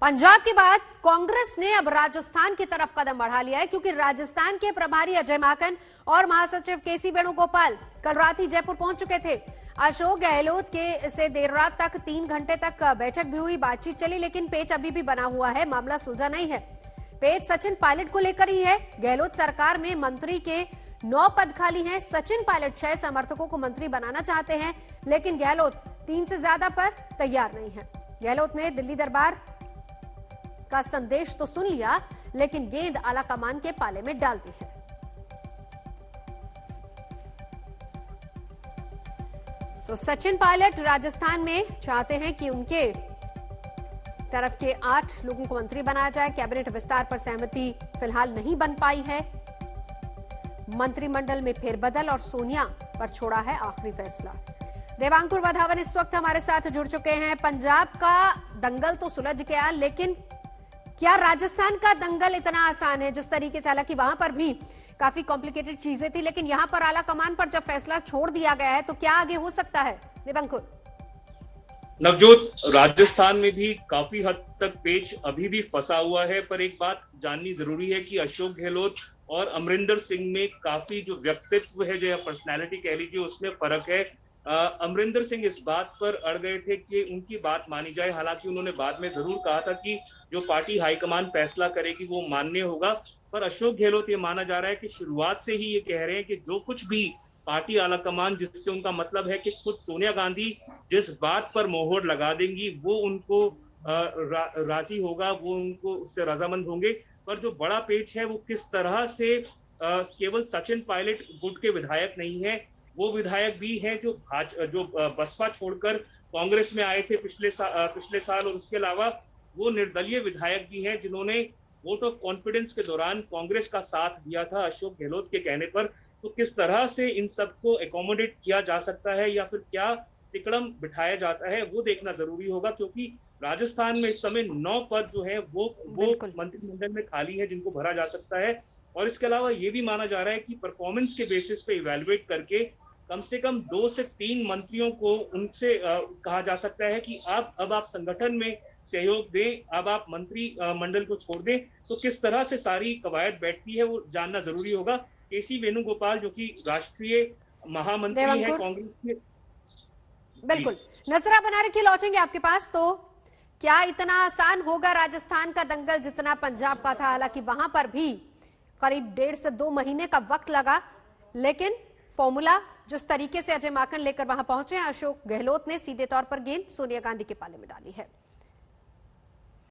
पंजाब के बाद कांग्रेस ने अब राजस्थान की तरफ कदम बढ़ा लिया है, क्योंकि राजस्थान के प्रभारी अजय माकन और महासचिव केसी वेणुगोपाल कल रात ही जयपुर पहुंच चुके थे। अशोक गहलोत के से देर रात तक 3 घंटे तक बैठक भी हुई, बातचीत चली, लेकिन पेच अभी भी बना हुआ है, मामला सुलझा नहीं है। पेच सचिन पायलट को लेकर ही है। गहलोत सरकार में मंत्री के 9 पद खाली हैं। सचिन पायलट 6 समर्थकों को मंत्री बनाना चाहते हैं, लेकिन गहलोत 3 से ज्यादा पर तैयार नहीं है। गहलोत ने दिल्ली दरबार का संदेश तो सुन लिया, लेकिन गेंद आलाकमान के पाले में डाल दी है। तो सचिन पायलट राजस्थान में चाहते हैं कि उनके तरफ के 8 लोगों को मंत्री बनाया जाए। कैबिनेट विस्तार पर सहमति फिलहाल नहीं बन पाई है। मंत्रिमंडल में फेरबदल और सोनिया पर छोड़ा है आखिरी फैसला। देवांकुर वधावन इस वक्त हमारे साथ जुड़ चुके हैं। पंजाब का दंगल तो सुलझ गया, लेकिन क्या राजस्थान का दंगल इतना आसान है? जिस तरीके से, हालांकि वहां पर भी काफी कॉम्प्लिकेटेड चीजें थी, लेकिन यहां पर आला कमान पर जब फैसला छोड़ दिया गया है, तो क्या आगे हो सकता है? देवांकुर। नवजोत, राजस्थान में भी काफी हद तक पेच अभी भी फंसा हुआ है, पर एक बात जाननी जरूरी है कि अशोक गहलोत और अमरिंदर सिंह में काफी जो व्यक्तित्व है, जो पर्सनैलिटी कह लीजिए, उसमें फर्क है। अमरिंदर सिंह इस बात पर अड़ गए थे कि उनकी बात मानी जाए। हालांकि उन्होंने बाद में जरूर कहा था कि जो पार्टी हाईकमान फैसला करेगी वो मान्य होगा, पर अशोक गहलोत ये माना जा रहा है कि शुरुआत से ही ये कह रहे हैं कि जो कुछ भी पार्टी आलाकमान, जिससे उनका मतलब है कि खुद सोनिया गांधी जिस बात पर मोहर लगा देंगी वो उनको राजी होगा, वो उनको उससे रजामंद होंगे। पर जो बड़ा पेच है वो किस तरह से केवल सचिन पायलट गुट के विधायक नहीं है, वो विधायक भी हैं जो बसपा छोड़कर कांग्रेस में आए थे पिछले साल, और उसके अलावा वो निर्दलीय विधायक भी हैं जिन्होंने वोट ऑफ कॉन्फिडेंस के दौरान कांग्रेस का साथ दिया था अशोक गहलोत के कहने पर। तो किस तरह से इन सबको एकोमोडेट किया जा सकता है या फिर क्या तिकड़म बिठाया जाता है, वो देखना जरूरी होगा, क्योंकि राजस्थान में इस समय 9 पद जो है वो मंत्रिमंडल में खाली है जिनको भरा जा सकता है। और इसके अलावा ये भी माना जा रहा है कि परफॉर्मेंस के बेसिस पे इवैल्यूएट करके कम से कम 2 से 3 मंत्रियों को उनसे कहा जा सकता है कि अब आप संगठन में सहयोग दें, अब आप मंत्री मंडल को छोड़ दें। तो किस तरह से सारी कवायद बैठती है वो जानना जरूरी होगा। केसी वेणुगोपाल जो कि राष्ट्रीय महामंत्री है कांग्रेस के, बिल्कुल नजरा बना रखिए, लौटेंगे आपके पास। तो क्या इतना आसान होगा राजस्थान का दंगल जितना पंजाब का था? हालांकि वहां पर भी करीब 1.5 से 2 महीने का वक्त लगा, लेकिन फॉर्मूला जिस तरीके से अजय माकन लेकर वहां पहुंचे, अशोक गहलोत ने सीधे तौर पर गेंद सोनिया गांधी के पाले में डाली है।